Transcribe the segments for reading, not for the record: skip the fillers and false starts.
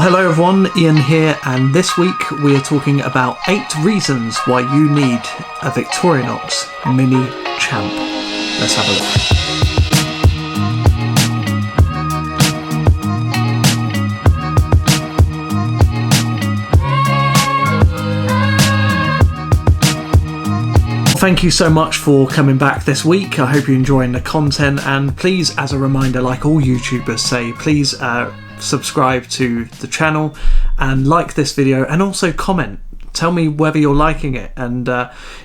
Hello everyone, Ian here, and this week we are talking about 8 reasons why you need a Victorinox mini champ. Let's have a look. Thank you so much for coming back this week. I hope you're enjoying the content, and please, as a reminder, like all YouTubers say, please subscribe to the channel and like this video, and also comment. Tell me whether you're liking it, and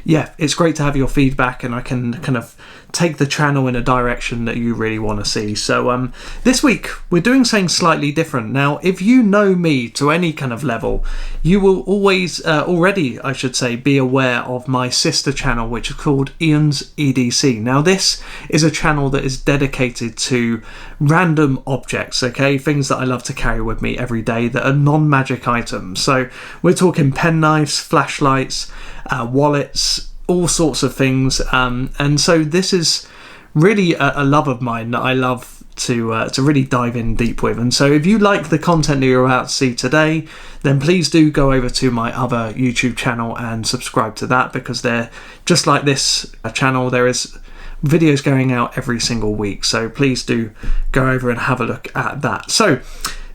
yeah, it's great to have your feedback, and I can kind of take the channel in a direction that you really want to see. So this week we're doing something slightly different. Now, if you know me to any kind of level, you will always already, I should say, be aware of my sister channel, which is called Ian's EDC. Now, this is a channel that is dedicated to random objects, okay, things that I love to carry with me every day that are non-magic items. So we're talking penknives, flashlights, wallets, all sorts of things, and so this is really a love of mine that I love to really dive in deep with. And so if you like the content that you're about to see today, then please do go over to my other YouTube channel and subscribe to that, because they're just like this channel, there is videos going out every single week, so please do go over and have a look at that. So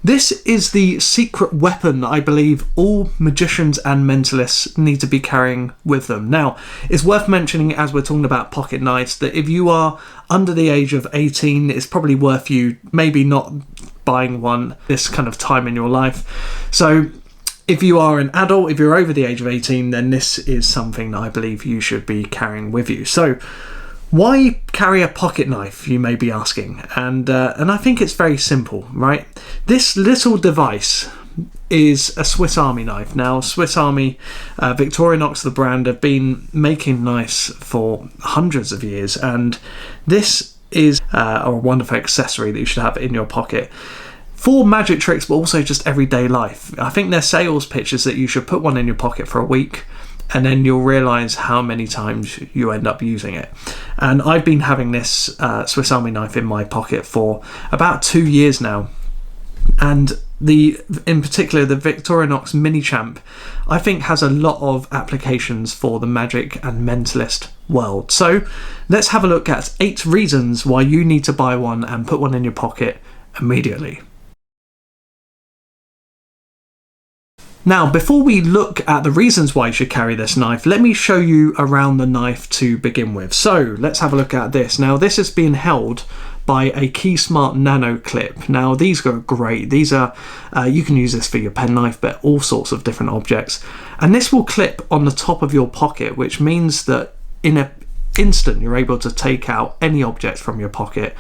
this is the secret weapon that I believe all magicians and mentalists need to be carrying with them. Now, it's worth mentioning, as we're talking about pocket knives, that if you are under the age of 18, it's probably worth you maybe not buying one this kind of time in your life. So if you are an adult, if you're over the age of 18, then this is something that I believe you should be carrying with you. So why carry a pocket knife, you may be asking, and I think it's very simple, right? This little device is a Swiss Army knife. Now, Swiss Army, Victorinox, the brand, have been making knives for hundreds of years, and this is a wonderful accessory that you should have in your pocket for magic tricks, but also just everyday life. I think their sales pitch is that you should put one in your pocket for a week, and then you'll realise how many times you end up using it. And I've been having this Swiss Army knife in my pocket for about 2 years now. And in particular, the Victorinox Mini Champ, I think has a lot of applications for the magic and mentalist world. So let's have a look at 8 reasons why you need to buy one and put one in your pocket immediately. Now, before we look at the reasons why you should carry this knife, let me show you around the knife to begin with. So let's have a look at this. Now, this is being held by a Key Smart Nano clip. Now, these are great. These are, you can use this for your penknife, but all sorts of different objects. And this will clip on the top of your pocket, which means that in an instant you're able to take out any object from your pocket,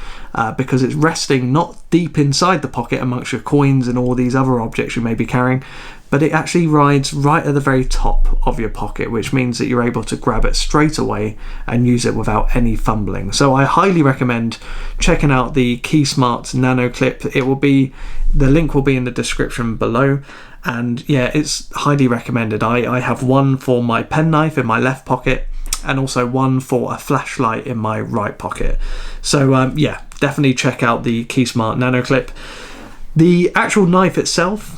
because it's resting not deep inside the pocket amongst your coins and all these other objects you may be carrying, but it actually rides right at the very top of your pocket, which means that you're able to grab it straight away and use it without any fumbling. So I highly recommend checking out the Key Smart Nano clip. The link will be in the description below, and yeah, it's highly recommended. I have one for my penknife in my left pocket, and also one for a flashlight in my right pocket. So yeah, definitely check out the Key Smart Nano clip. The actual knife itself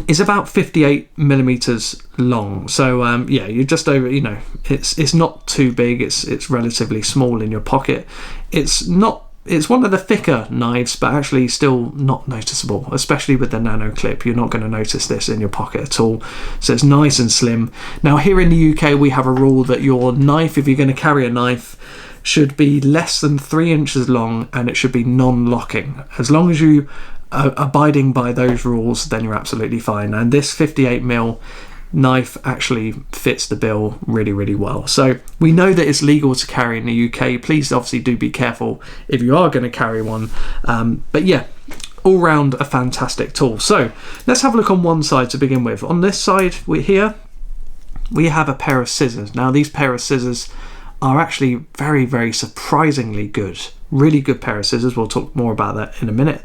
is about 58mm long, so yeah, you're just over, you know, it's not too big, it's relatively small in your pocket. It's one of the thicker knives, but actually still not noticeable, especially with the nano clip. You're not going to notice this in your pocket at all, so it's nice and slim. Now, here in the UK, we have a rule that your knife, if you're going to carry a knife, should be less than 3 inches long, and it should be non-locking. As long as you are abiding by those rules, then you're absolutely fine. And this 58mm knife actually fits the bill really, really well. So we know that it's legal to carry in the UK. Please obviously do be careful if you are going to carry one, but yeah, all round a fantastic tool. So let's have a look on one side to begin with. On this side we have a pair of scissors. Now, these pair of scissors are actually very, very surprisingly good. Really good pair of scissors. We'll talk more about that in a minute.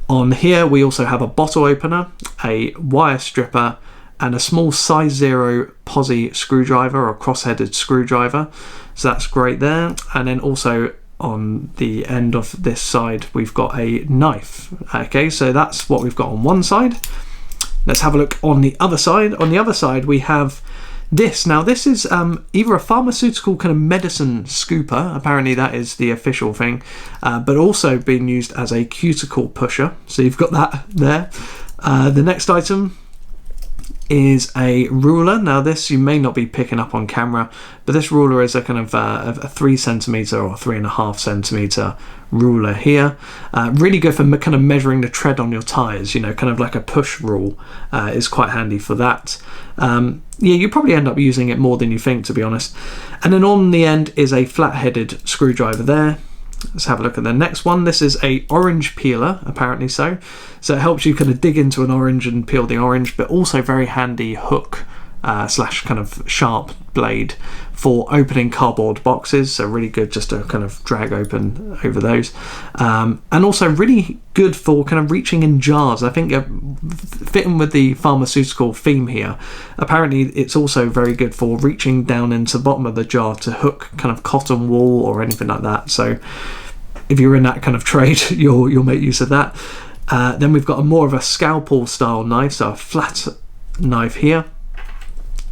On here we also have a bottle opener, a wire stripper, and a small size 0 posi screwdriver, or cross-headed screwdriver. So that's great there. And then also on the end of this side we've got a knife. Okay, so that's what we've got on one side. Let's have a look on the other side. On the other side we have this. Now this is either a pharmaceutical kind of medicine scooper, apparently that is the official thing, but also being used as a cuticle pusher. So you've got that there. The next item is a ruler. Now this you may not be picking up on camera, but this ruler is a kind of a 3 centimeter or 3.5 centimeter ruler here. Really good for kind of measuring the tread on your tires, you know, kind of like a push rule is quite handy for that. Yeah, you probably end up using it more than you think, to be honest. And then on the end is a flat-headed screwdriver there. Let's have a look at the next one. This is a orange peeler, apparently so. So it helps you kind of dig into an orange and peel the orange, but also very handy hook slash kind of sharp blade for opening cardboard boxes. So really good just to kind of drag open over those. And also really good for kind of reaching in jars. I think fitting with the pharmaceutical theme here, apparently it's also very good for reaching down into the bottom of the jar to hook kind of cotton wool or anything like that. So if you're in that kind of trade, you'll make use of that. Then we've got more of a scalpel style knife, so a flat knife here.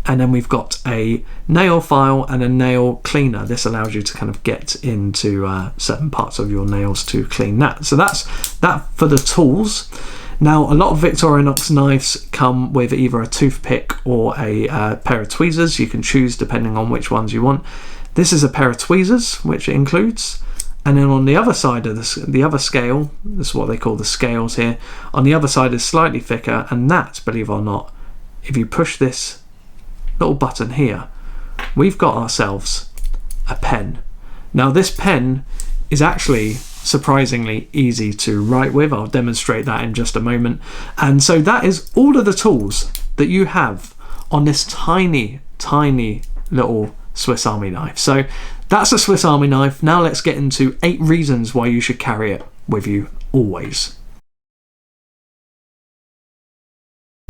And then we've got a nail file and a nail cleaner. This allows you to kind of get into certain parts of your nails to clean that. So that's that for the tools. Now, a lot of Victorinox knives come with either a toothpick or a pair of tweezers. You can choose depending on which ones you want. This is a pair of tweezers, which it includes. And then on the other side of the other scale, this is what they call the scales here, on the other side is slightly thicker, and that, believe it or not, if you push this little button here, we've got ourselves a pen. Now this pen is actually surprisingly easy to write with. I'll demonstrate that in just a moment. And so that is all of the tools that you have on this tiny little Swiss Army knife. So that's a Swiss Army knife. Now let's get into 8 reasons why you should carry it with you always.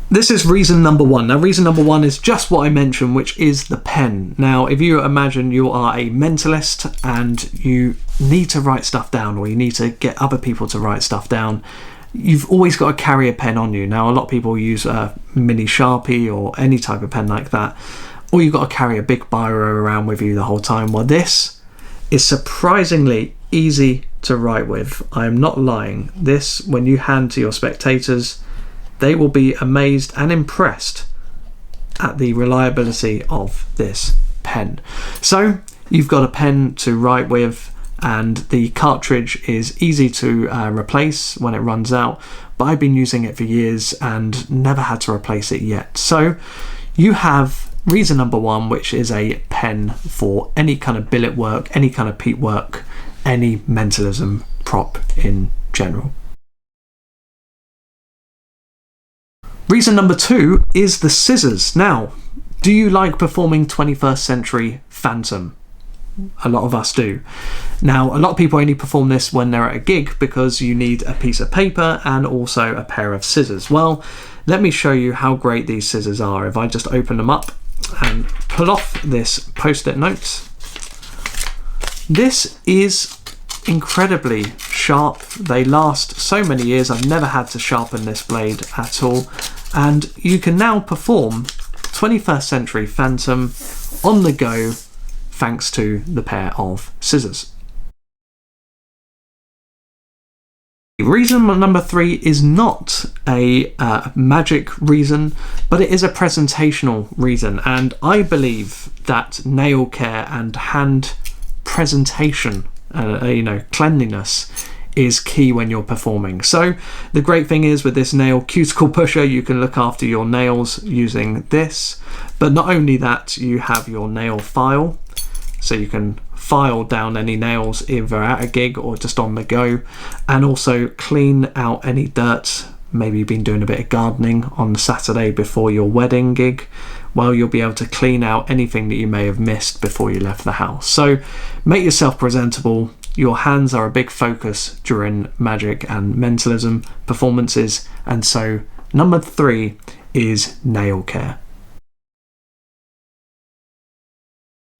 This is reason number 1. Now reason number 1 is just what I mentioned, which is the pen. Now if you imagine you are a mentalist and you need to write stuff down, or you need to get other people to write stuff down, you've always got to carry a pen on you. Now a lot of people use a mini Sharpie or any type of pen like that, or you've got to carry a big biro around with you the whole time. Well, this is surprisingly easy to write with. I am not lying. This, when you hand to your spectators, they will be amazed and impressed at the reliability of this pen. So you've got a pen to write with, and the cartridge is easy to replace when it runs out, but I've been using it for years and never had to replace it yet. So you have reason number 1, which is a pen for any kind of billet work, any kind of peat work, any mentalism prop in general. Reason number 2 is the scissors. Now, do you like performing 21st century phantom? A lot of us do. Now, a lot of people only perform this when they're at a gig because you need a piece of paper and also a pair of scissors. Well, let me show you how great these scissors are. If I just open them up and pull off this post-it note, this is incredibly sharp. They last so many years. I've never had to sharpen this blade at all, and you can now perform 21st century phantom on the go thanks to the pair of scissors. Reason number 3 is not a magic reason, but it is a presentational reason, and I believe that nail care and hand presentation, cleanliness, is key when you're performing. So the great thing is with this nail cuticle pusher, you can look after your nails using this, but not only that, you have your nail file, so you can file down any nails either at a gig or just on the go, and also clean out any dirt. Maybe you've been doing a bit of gardening on Saturday before your wedding gig. Well, you'll be able to clean out anything that you may have missed before you left the house. So make yourself presentable. Your hands are a big focus during magic and mentalism performances, and so number 3 is nail care.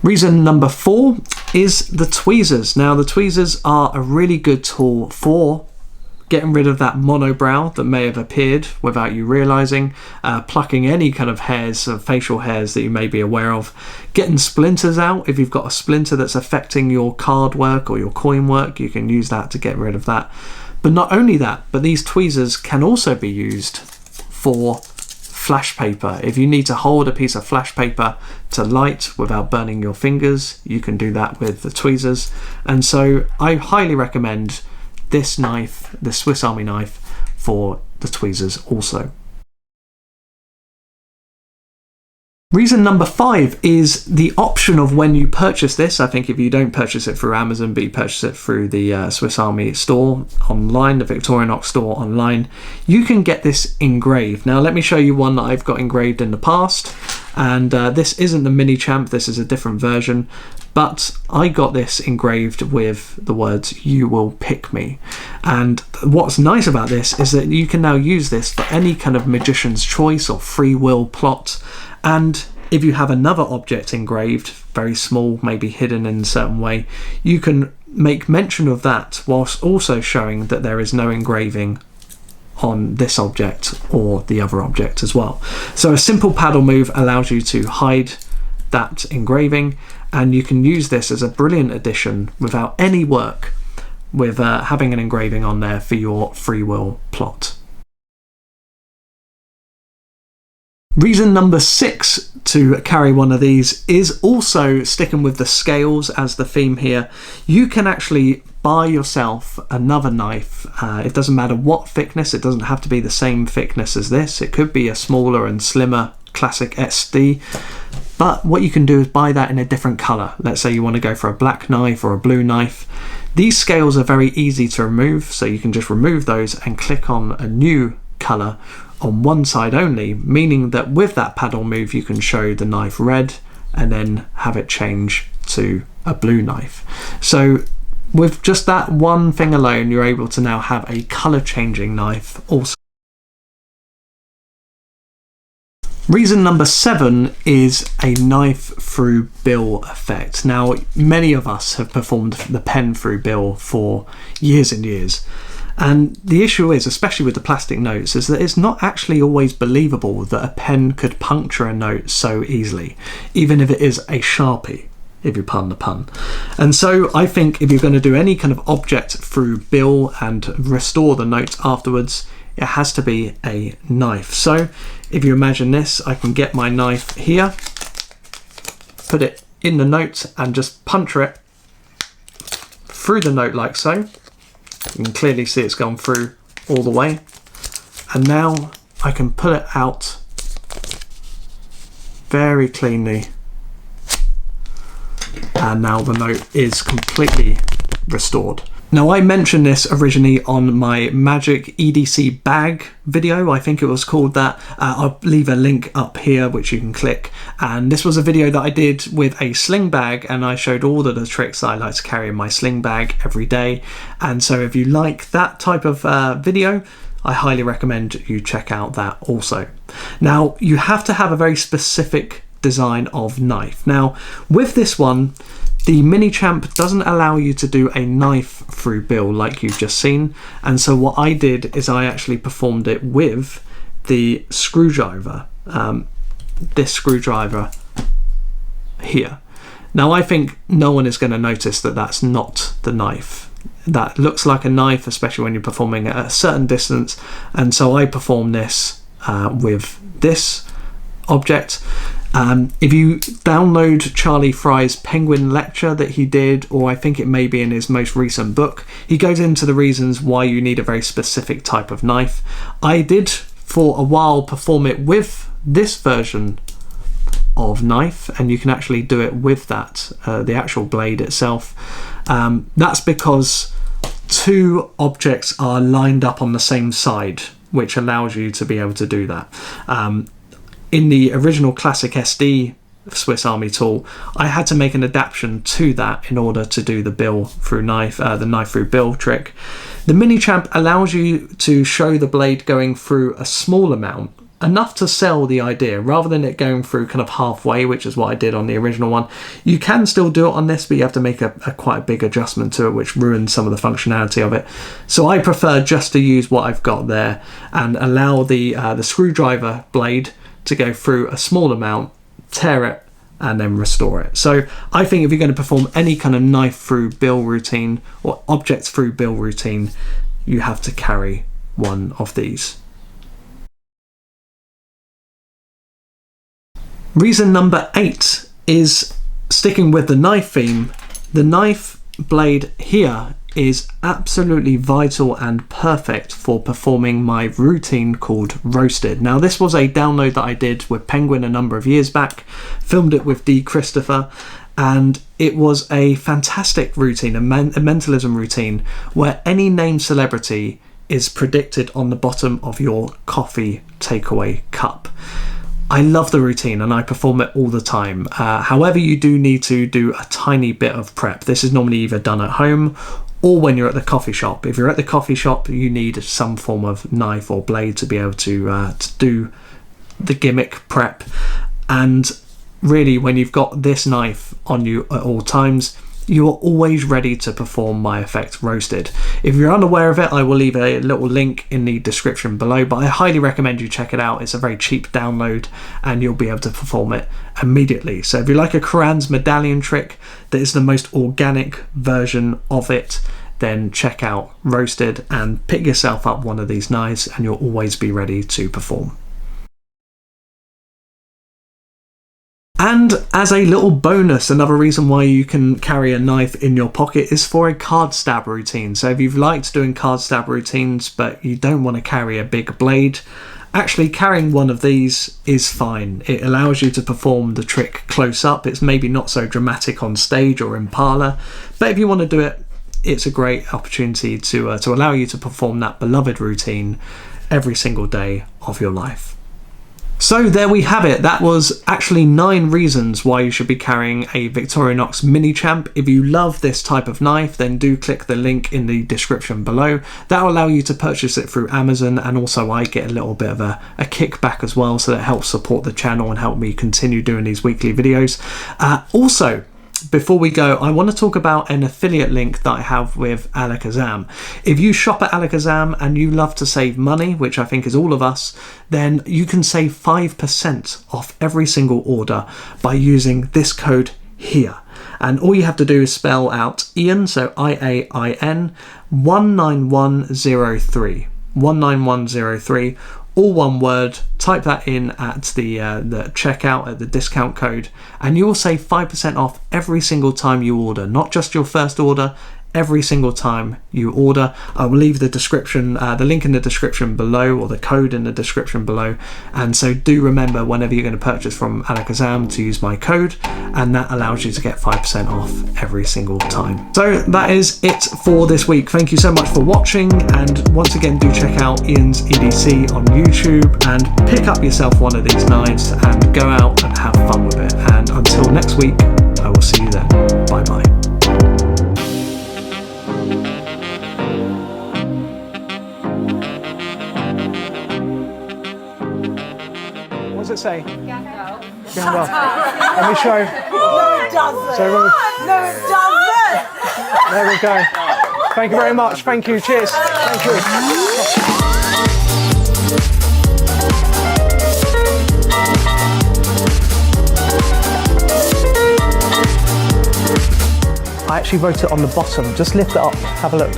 Reason number 4 is the tweezers. Now the tweezers are a really good tool for getting rid of that monobrow that may have appeared without you realizing, plucking any kind of hairs, facial hairs that you may be aware of, getting splinters out. If you've got a splinter that's affecting your card work or your coin work, you can use that to get rid of that. But not only that, but these tweezers can also be used for flash paper. If you need to hold a piece of flash paper to light without burning your fingers, you can do that with the tweezers. And so I highly recommend this knife, the Swiss Army knife, for the tweezers also. Reason number 5 is the option of when you purchase this. I think if you don't purchase it through Amazon, but you purchase it through the Swiss Army store online, the Victorinox store online, you can get this engraved. Now let me show you one that I've got engraved in the past, and this isn't the mini champ, this is a different version, but I got this engraved with the words "You will pick me." And what's nice about this is that you can now use this for any kind of magician's choice or free will plot. And if you have another object engraved, very small, maybe hidden in a certain way, you can make mention of that whilst also showing that there is no engraving on this object or the other object as well. So a simple paddle move allows you to hide that engraving, and you can use this as a brilliant addition without any work, with having an engraving on there for your free will plot. Reason number 6 to carry one of these is also sticking with the scales as the theme here. You can actually buy yourself another knife. It doesn't matter what thickness, it doesn't have to be the same thickness as this. It could be a smaller and slimmer classic SD, but what you can do is buy that in a different color. Let's say you want to go for a black knife or a blue knife. These scales are very easy to remove, so you can just remove those and click on a new color on one side only, meaning that with that paddle move you can show the knife red and then have it change to a blue knife. So with just that one thing alone, you're able to now have a color changing knife also. Reason number 7 is a knife through bill effect. Now many of us have performed the pen through bill for years and years. And the issue is, especially with the plastic notes, is that it's not actually always believable that a pen could puncture a note so easily, even if it is a Sharpie, if you pardon the pun. And so I think if you're going to do any kind of object through bill and restore the note afterwards, it has to be a knife. So if you imagine this, I can get my knife here, put it in the note and just puncture it through the note like so. You can clearly see it's gone through all the way, and now I can pull it out very cleanly, and now the note is completely restored. Now I mentioned this originally on my Magic EDC bag video, I think it was called that. I'll leave a link up here which you can click, and this was a video that I did with a sling bag, and I showed all of the tricks that I like to carry in my sling bag every day. And so if you like that type of video, I highly recommend you check out that also. Now you have to have a very specific design of knife. Now with this one, the mini champ doesn't allow you to do a knife through bill like you've just seen, and so what I did is I actually performed it with the screwdriver, this screwdriver here. Now I think no one is going to notice that that's not the knife. That looks like a knife, especially when you're performing at a certain distance, and so I performed this with this object. If you download Charlie Fry's Penguin lecture that he did, or I think it may be in his most recent book, he goes into the reasons why you need a very specific type of knife. I did for a while perform it with this version of knife, and you can actually do it with that, the actual blade itself. That's because two objects are lined up on the same side, which allows you to be able to do that. In the original classic SD Swiss Army tool, I had to make an adaptation to that in order to do the bill through knife, the knife through bill trick. The mini champ allows you to show the blade going through a small amount, enough to sell the idea rather than it going through kind of halfway, which is what I did on the original one. You can still do it on this, but you have to make a quite a big adjustment to it, which ruins some of the functionality of it. So I prefer just to use what I've got there and allow the screwdriver blade to go through a small amount, tear it, and then restore it. So I think if you're going to perform any kind of knife through bill routine or object through bill routine, you have to carry one of these. Reason number 8 is sticking with the knife theme. The knife blade here is absolutely vital and perfect for performing my routine called Roasted. Now this was a download that I did with Penguin a number of years back, filmed it with D. Christopher, and it was a fantastic routine, a mentalism routine where any named celebrity is predicted on the bottom of your coffee takeaway cup. I love the routine and I perform it all the time. However, you do need to do a tiny bit of prep. This is normally either done at home or when you're at the coffee shop. If you're at the coffee shop, you need some form of knife or blade to be able to do the gimmick prep. And really, when you've got this knife on you at all times, you are always ready to perform my effect Roasted. If you're unaware of it, I will leave a little link in the description below, but I highly recommend you check it out. It's a very cheap download and you'll be able to perform it immediately. So if you like a Quran's medallion trick that is the most organic version of it, then check out Roasted and pick yourself up one of these knives and you'll always be ready to perform. And as a little bonus, another reason why you can carry a knife in your pocket is for a card stab routine. So if you've liked doing card stab routines but you don't want to carry a big blade, actually carrying one of these is fine. It allows you to perform the trick close up. It's maybe not so dramatic on stage or in parlour, but if you want to do it, it's a great opportunity to allow you to perform that beloved routine every single day of your life. So there we have it. That was actually 9 reasons why you should be carrying a Victorinox Mini Champ. If you love this type of knife, then do click the link in the description below. That will allow you to purchase it through Amazon, and also I get a little bit of a kickback as well, so that helps support the channel and help me continue doing these weekly videos. Also, before we go, I want to talk about an affiliate link that I have with Alakazam. If you shop at Alakazam and you love to save money, which I think is all of us, then you can save 5% off every single order by using this code here. And all you have to do is spell out Ian, so IAIN 19103. 19103. All one word. Type that in at the checkout, at the discount code, and you will save 5% off every single time you order, not just your first order, every single time you order. I will leave the description, the link in the description below, or the code in the description below, and so do remember whenever you're going to purchase from Alakazam to use my code, and that allows you to get 5% off every single time. So that is it for this week. Thank you so much for watching, and once again do check out Ian's EDC on YouTube and pick up yourself one of these knives and go out and have fun with it. And until next week, I will see you then. Bye bye. What does it say? Gandalf. Gandalf. Let me show. No, it doesn't. So, no, it doesn't. there we go. Thank you very much. Thank you. Cheers. Thank you. I actually wrote it on the bottom. Just lift it up. Have a look.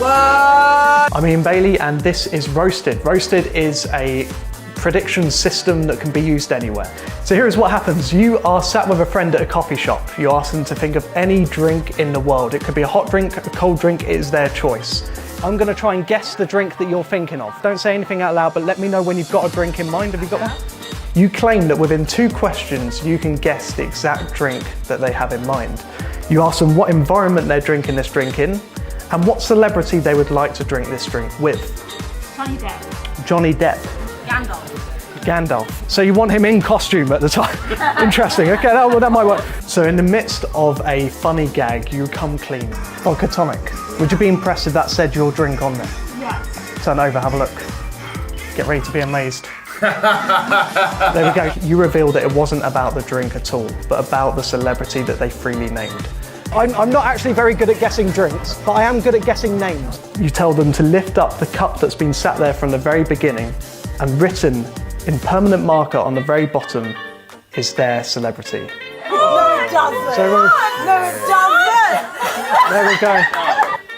What? I'm Ian Bailey and this is Roasted. Roasted is a prediction system that can be used anywhere. So here's what happens. You are sat with a friend at a coffee shop. You ask them to think of any drink in the world. It could be a hot drink, a cold drink, it is their choice. I'm gonna try and guess the drink that you're thinking of. Don't say anything out loud, but let me know when you've got a drink in mind. Have you got one? You claim that within 2 questions, you can guess the exact drink that they have in mind. You ask them what environment they're drinking this drink in, and what celebrity they would like to drink this drink with. Johnny Depp. Johnny Depp. Gandalf. Gandalf. So you want him in costume at the time. Interesting. Okay, that might work. So in the midst of a funny gag, you come clean. Vodka tonic. Would you be impressed if that said your drink on there? Yes. Turn over, have a look. Get ready to be amazed. There we go. You revealed that it wasn't about the drink at all, but about the celebrity that they freely named. I'm not actually very good at guessing drinks, but I am good at guessing names. You tell them to lift up the cup that's been sat there from the very beginning, and written in permanent marker on the very bottom is their celebrity. No, it doesn't. So, No, it doesn't. there we go.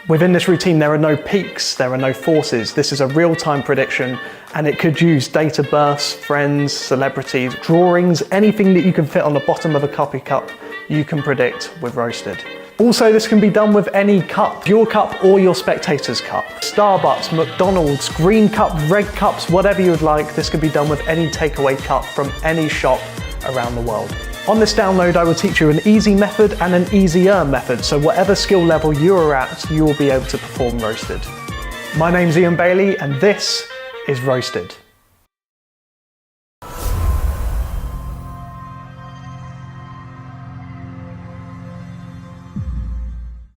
Within this routine, there are no peaks, there are no forces. This is a real-time prediction, and it could use date of births, friends, celebrities, drawings, anything that you can fit on the bottom of a coffee cup, you can predict with Roasted. Also, this can be done with any cup, your cup or your spectator's cup. Starbucks, McDonald's, green cup, red cups, whatever you would like. This can be done with any takeaway cup from any shop around the world. On this download, I will teach you an easy method and an easier method, so whatever skill level you are at, you will be able to perform Roasted. My name's Ian Bailey, and this is Roasted.